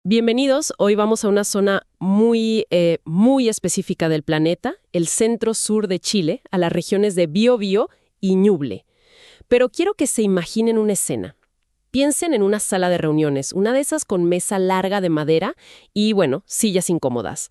Bienvenidos, hoy vamos a una zona muy específica del planeta, el centro-sur de Chile, a las regiones de Biobío y Ñuble. Pero quiero que se imaginen una escena. Piensen en una sala de reuniones, una de esas con mesa larga de madera y, bueno, sillas incómodas.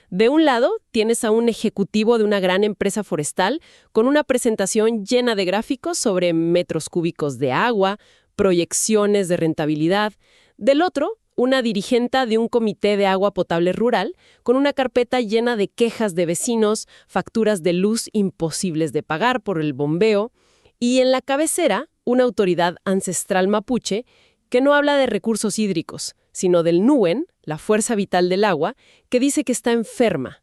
De un lado, tienes a un ejecutivo de una gran empresa forestal con una presentación llena de gráficos sobre metros cúbicos de agua, proyecciones de rentabilidad. Del otro, una dirigenta de un comité de agua potable rural con una carpeta llena de quejas de vecinos, facturas de luz imposibles de pagar por el bombeo, y en la cabecera, una autoridad ancestral mapuche que no habla de recursos hídricos, sino del Nuen, la fuerza vital del agua, que dice que está enferma.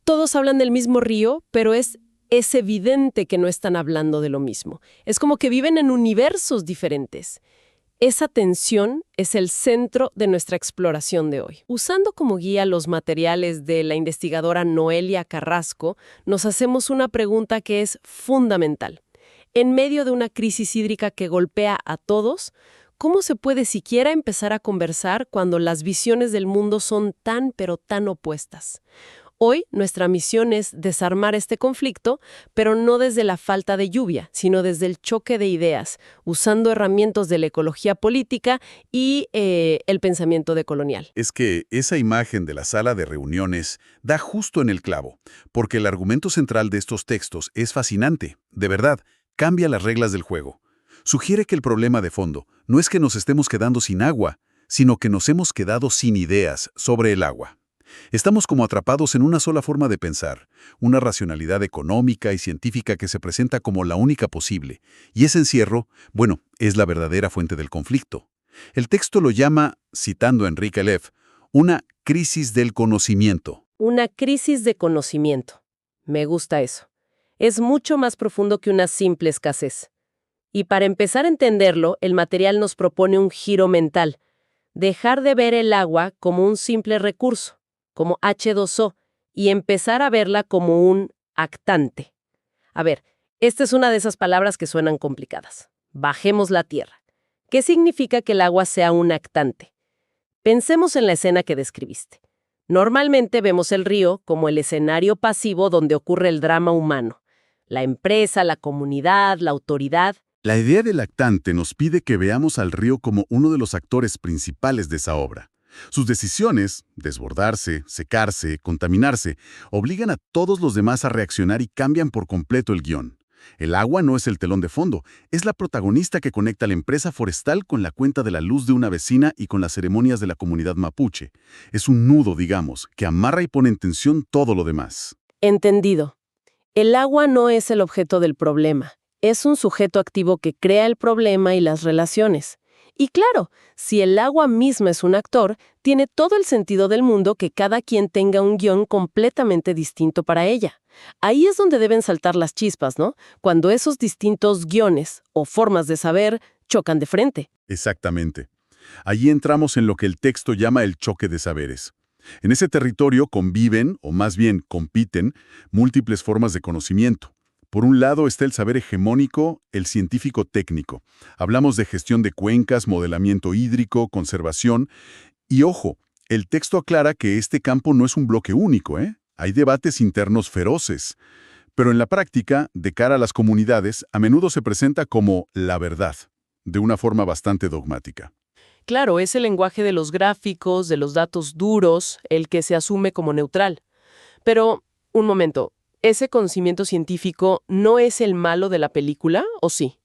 Todos hablan del mismo río, pero es evidente que no están hablando de lo mismo. Es como que viven en universos diferentes. Esa tensión es el centro de nuestra exploración de hoy. Usando como guía los materiales de la investigadora Noelia Carrasco, nos hacemos una pregunta que es fundamental. En medio de una crisis hídrica que golpea a todos, ¿cómo se puede siquiera empezar a conversar cuando las visiones del mundo son tan pero tan opuestas? Hoy nuestra misión es desarmar este conflicto, pero no desde la falta de lluvia, sino desde el choque de ideas, usando herramientas de la ecología política y el pensamiento decolonial. Es que esa imagen de la sala de reuniones da justo en el clavo, porque el argumento central de estos textos es fascinante, de verdad, cambia las reglas del juego. Sugiere que el problema de fondo no es que nos estemos quedando sin agua, sino que nos hemos quedado sin ideas sobre el agua. Estamos como atrapados en una sola forma de pensar, una racionalidad económica y científica que se presenta como la única posible, y ese encierro, bueno, es la verdadera fuente del conflicto. El texto lo llama, citando a Enrique Leff, una crisis del conocimiento. Una crisis de conocimiento. Me gusta eso. Es mucho más profundo que una simple escasez. Y para empezar a entenderlo, el material nos propone un giro mental. Dejar de ver el agua como un simple recurso, como H2O, y empezar a verla como un actante. A ver, esta es una de esas palabras que suenan complicadas. Bajemos la tierra. ¿Qué significa que el agua sea un actante? Pensemos en la escena que describiste. Normalmente vemos el río como el escenario pasivo donde ocurre el drama humano. La empresa, la comunidad, la autoridad. La idea del actante nos pide que veamos al río como uno de los actores principales de esa obra. Sus decisiones, desbordarse, secarse, contaminarse, obligan a todos los demás a reaccionar y cambian por completo el guión. El agua no es el telón de fondo, es la protagonista que conecta la empresa forestal con la cuenta de la luz de una vecina y con las ceremonias de la comunidad mapuche. Es un nudo, digamos, que amarra y pone en tensión todo lo demás. Entendido. El agua no es el objeto del problema. Es un sujeto activo que crea el problema y las relaciones. Y claro, si el agua misma es un actor, tiene todo el sentido del mundo que cada quien tenga un guión completamente distinto para ella. Ahí es donde deben saltar las chispas, ¿no? Cuando esos distintos guiones o formas de saber chocan de frente. Exactamente. Allí entramos en lo que el texto llama el choque de saberes. En ese territorio conviven, o más bien compiten, múltiples formas de conocimiento. Por un lado está el saber hegemónico, el científico técnico. Hablamos de gestión de cuencas, modelamiento hídrico, conservación. Y ojo, el texto aclara que este campo no es un bloque único, ¿eh? Hay debates internos feroces. Pero en la práctica, de cara a las comunidades, a menudo se presenta como la verdad, de una forma bastante dogmática. Claro, es el lenguaje de los gráficos, de los datos duros, el que se asume como neutral. Pero, un momento, ¿ese conocimiento científico no es el malo de la película, o sí?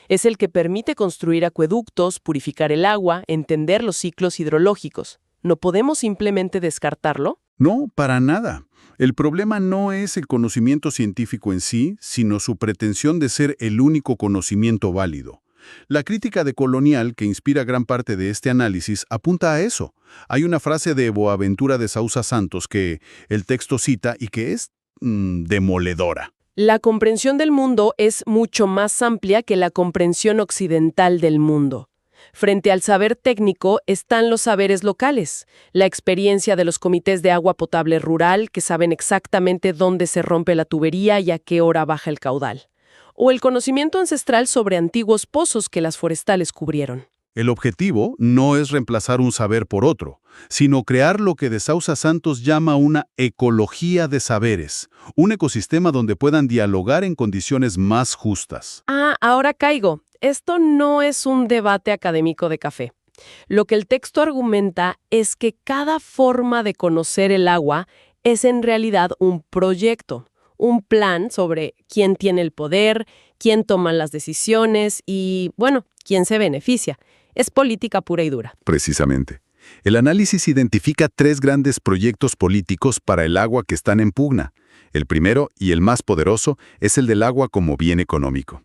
Es el que permite construir acueductos, purificar el agua, entender los ciclos hidrológicos. ¿No podemos simplemente descartarlo? No, para nada. El problema no es el conocimiento científico en sí, sino su pretensión de ser el único conocimiento válido. La crítica decolonial que inspira gran parte de este análisis apunta a eso. Hay una frase de Boaventura de Sousa Santos que el texto cita y que es demoledora. La comprensión del mundo es mucho más amplia que la comprensión occidental del mundo. Frente al saber técnico están los saberes locales, la experiencia de los comités de agua potable rural que saben exactamente dónde se rompe la tubería y a qué hora baja el caudal, o el conocimiento ancestral sobre antiguos pozos que las forestales cubrieron. El objetivo no es reemplazar un saber por otro, sino crear lo que de Sousa Santos llama una ecología de saberes, un ecosistema donde puedan dialogar en condiciones más justas. Ah, ahora caigo. Esto no es un debate académico de café. Lo que el texto argumenta es que cada forma de conocer el agua es en realidad un proyecto, un plan sobre quién tiene el poder, quién toma las decisiones y, bueno, quién se beneficia. Es política pura y dura. Precisamente. El análisis identifica 3 grandes proyectos políticos para el agua que están en pugna. El primero, y el más poderoso, es el del agua como bien económico.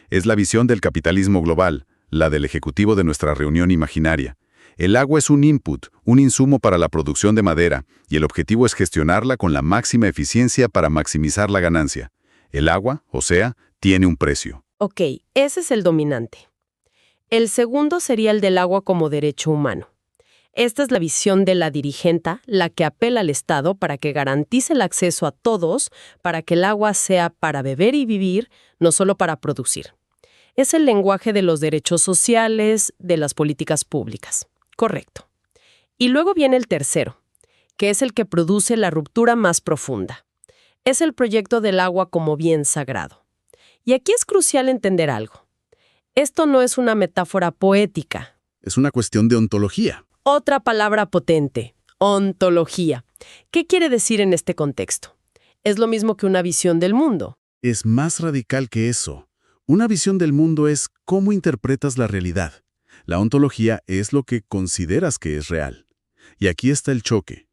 Es la visión del capitalismo global, la del ejecutivo de nuestra reunión imaginaria. El agua es un input, un insumo para la producción de madera, y el objetivo es gestionarla con la máxima eficiencia para maximizar la ganancia. El agua, o sea, tiene un precio. Ok, ese es el dominante. El segundo sería el del agua como derecho humano. Esta es la visión de la dirigenta, la que apela al Estado para que garantice el acceso a todos, para que el agua sea para beber y vivir, no solo para producir. Es el lenguaje de los derechos sociales, de las políticas públicas. Correcto. Y luego viene el tercero, que es el que produce la ruptura más profunda. Es el proyecto del agua como bien sagrado. Y aquí es crucial entender algo. Esto no es una metáfora poética. Es una cuestión de ontología. Otra palabra potente, ontología. ¿Qué quiere decir en este contexto? Es lo mismo que una visión del mundo. Es más radical que eso. Una visión del mundo es cómo interpretas la realidad. La ontología es lo que consideras que es real. Y aquí está el choque.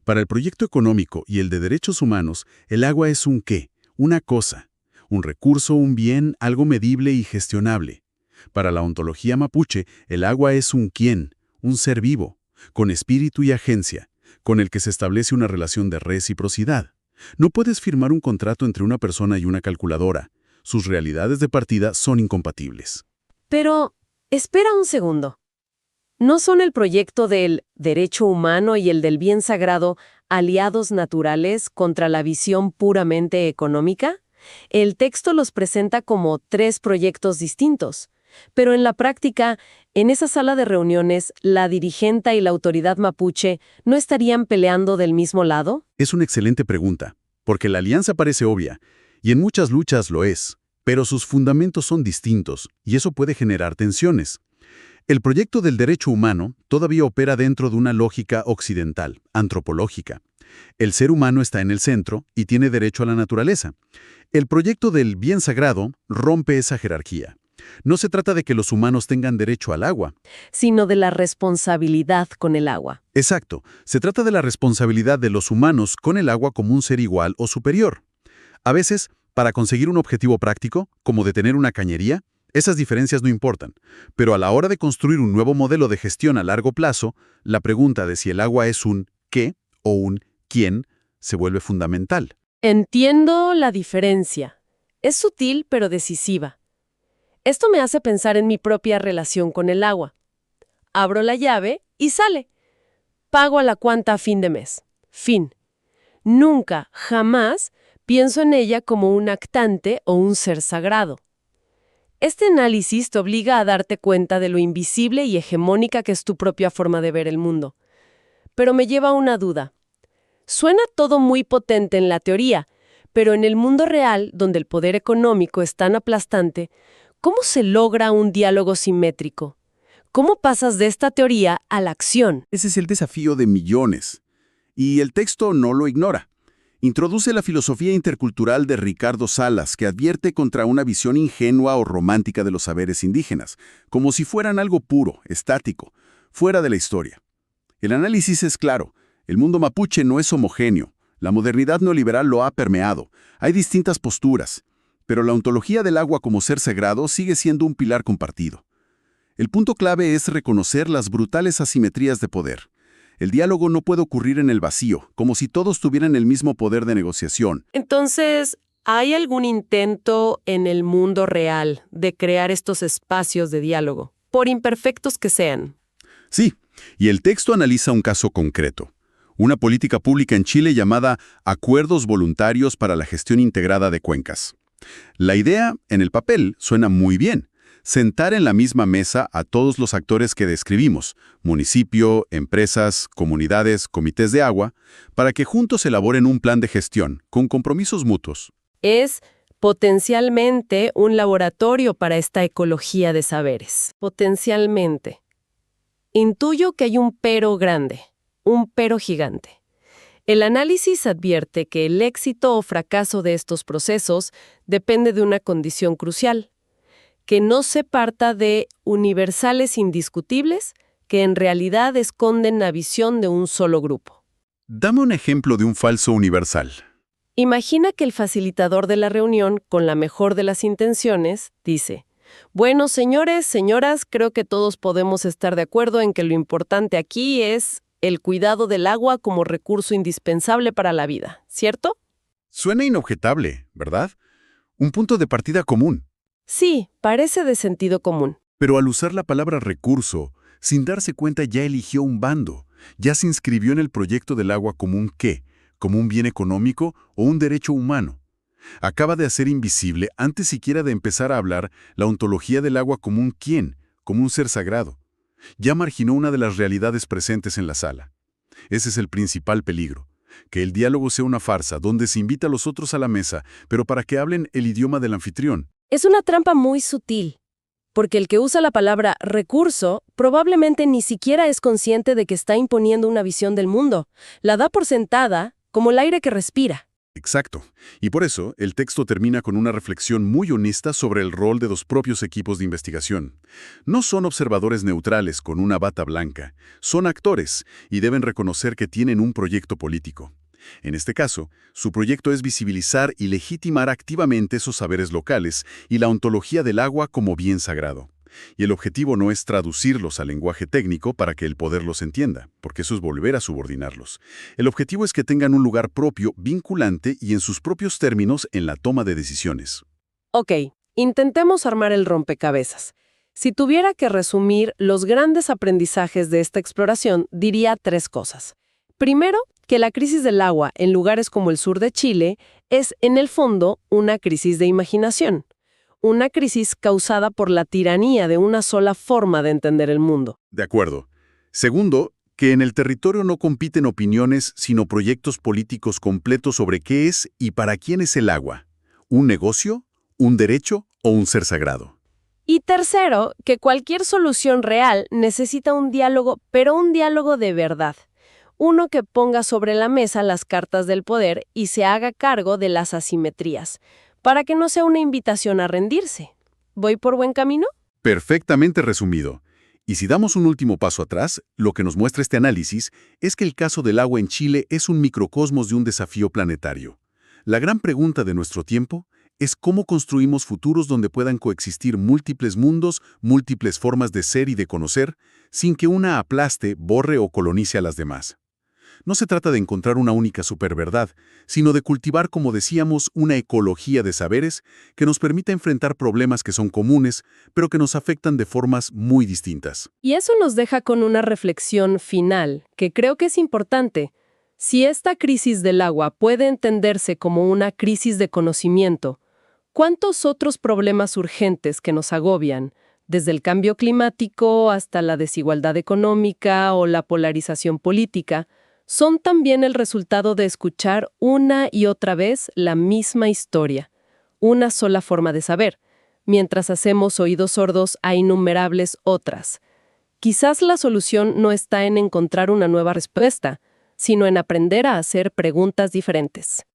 Para el proyecto económico y el de derechos humanos, el agua es un qué, una cosa, un recurso, un bien, algo medible y gestionable. Para la ontología mapuche, el agua es un quién, un ser vivo, con espíritu y agencia, con el que se establece una relación de reciprocidad. No puedes firmar un contrato entre una persona y una calculadora. Sus realidades de partida son incompatibles. Pero, espera un segundo. ¿No son el proyecto del derecho humano y el del bien sagrado aliados naturales contra la visión puramente económica? El texto los presenta como 3 proyectos distintos. Pero en la práctica, en esa sala de reuniones, ¿la dirigenta y la autoridad mapuche no estarían peleando del mismo lado? Es una excelente pregunta, porque la alianza parece obvia, y en muchas luchas lo es, pero sus fundamentos son distintos, y eso puede generar tensiones. El proyecto del derecho humano todavía opera dentro de una lógica occidental, antropológica. El ser humano está en el centro y tiene derecho a la naturaleza. El proyecto del bien sagrado rompe esa jerarquía. No se trata de que los humanos tengan derecho al agua, sino de la responsabilidad con el agua. Exacto. Se trata de la responsabilidad de los humanos con el agua como un ser igual o superior. A veces, para conseguir un objetivo práctico, como detener una cañería, esas diferencias no importan. Pero a la hora de construir un nuevo modelo de gestión a largo plazo, la pregunta de si el agua es un qué o un quién se vuelve fundamental. Entiendo la diferencia. Es sutil pero decisiva. Esto me hace pensar en mi propia relación con el agua. Abro la llave y sale. Pago a la cuenta a fin de mes. Fin. Nunca, jamás, pienso en ella como un actante o un ser sagrado. Este análisis te obliga a darte cuenta de lo invisible y hegemónica que es tu propia forma de ver el mundo. Pero me lleva a una duda. Suena todo muy potente en la teoría, pero en el mundo real, donde el poder económico es tan aplastante, ¿cómo se logra un diálogo simétrico? ¿Cómo pasas de esta teoría a la acción? Ese es el desafío de millones. Y el texto no lo ignora. Introduce la filosofía intercultural de Ricardo Salas, que advierte contra una visión ingenua o romántica de los saberes indígenas, como si fueran algo puro, estático, fuera de la historia. El análisis es claro. El mundo mapuche no es homogéneo. La modernidad neoliberal lo ha permeado. Hay distintas posturas. Pero la ontología del agua como ser sagrado sigue siendo un pilar compartido. El punto clave es reconocer las brutales asimetrías de poder. El diálogo no puede ocurrir en el vacío, como si todos tuvieran el mismo poder de negociación. Entonces, ¿hay algún intento en el mundo real de crear estos espacios de diálogo, por imperfectos que sean? Sí, y el texto analiza un caso concreto. Una política pública en Chile llamada Acuerdos Voluntarios para la Gestión Integrada de Cuencas. La idea, en el papel, suena muy bien. sentar en la misma mesa a todos los actores que describimos, municipio, empresas, comunidades, comités de agua, para que juntos elaboren un plan de gestión, con compromisos mutuos. Es potencialmente un laboratorio para esta ecología de saberes. Potencialmente. Intuyo que hay un pero grande, un pero gigante. El análisis advierte que el éxito o fracaso de estos procesos depende de una condición crucial, que no se parta de universales indiscutibles que en realidad esconden la visión de un solo grupo. Dame un ejemplo de un falso universal. Imagina que el facilitador de la reunión, con la mejor de las intenciones, dice: bueno, señores, señoras, creo que todos podemos estar de acuerdo en que lo importante aquí es el cuidado del agua como recurso indispensable para la vida, ¿cierto? Suena inobjetable, ¿verdad? Un punto de partida común. Sí, parece de sentido común. Pero al usar la palabra recurso, sin darse cuenta ya eligió un bando, ya se inscribió en el proyecto del agua como un qué, como un bien económico o un derecho humano. Acaba de hacer invisible, antes siquiera de empezar a hablar, la ontología del agua como un quién, como un ser sagrado. Ya marginó una de las realidades presentes en la sala. Ese es el principal peligro, que el diálogo sea una farsa donde se invita a los otros a la mesa, pero para que hablen el idioma del anfitrión. Es una trampa muy sutil, porque el que usa la palabra recurso probablemente ni siquiera es consciente de que está imponiendo una visión del mundo. La da por sentada, como el aire que respira. Exacto. Y por eso, el texto termina con una reflexión muy honesta sobre el rol de los propios equipos de investigación. No son observadores neutrales con una bata blanca, son actores y deben reconocer que tienen un proyecto político. En este caso, su proyecto es visibilizar y legitimar activamente esos saberes locales y la ontología del agua como bien sagrado. Y el objetivo no es traducirlos al lenguaje técnico para que el poder los entienda, porque eso es volver a subordinarlos. El objetivo es que tengan un lugar propio, vinculante y en sus propios términos en la toma de decisiones. Ok, intentemos armar el rompecabezas. Si tuviera que resumir los grandes aprendizajes de esta exploración, diría 3 cosas. Primero, que la crisis del agua en lugares como el sur de Chile es, en el fondo, una crisis de imaginación. Una crisis causada por la tiranía de una sola forma de entender el mundo. De acuerdo. Segundo, que en el territorio no compiten opiniones, sino proyectos políticos completos sobre qué es y para quién es el agua. ¿Un negocio, un derecho o un ser sagrado? Y tercero, que cualquier solución real necesita un diálogo, pero un diálogo de verdad. Uno que ponga sobre la mesa las cartas del poder y se haga cargo de las asimetrías, para que no sea una invitación a rendirse. ¿Voy por buen camino? Perfectamente resumido. Y si damos un último paso atrás, lo que nos muestra este análisis es que el caso del agua en Chile es un microcosmos de un desafío planetario. La gran pregunta de nuestro tiempo es cómo construimos futuros donde puedan coexistir múltiples mundos, múltiples formas de ser y de conocer, sin que una aplaste, borre o colonice a las demás. No se trata de encontrar una única superverdad, sino de cultivar, como decíamos, una ecología de saberes que nos permita enfrentar problemas que son comunes, pero que nos afectan de formas muy distintas. Y eso nos deja con una reflexión final, que creo que es importante. Si esta crisis del agua puede entenderse como una crisis de conocimiento, ¿cuántos otros problemas urgentes que nos agobian, desde el cambio climático hasta la desigualdad económica o la polarización política, son también el resultado de escuchar una y otra vez la misma historia, una sola forma de saber, mientras hacemos oídos sordos a innumerables otras? Quizás la solución no está en encontrar una nueva respuesta, sino en aprender a hacer preguntas diferentes.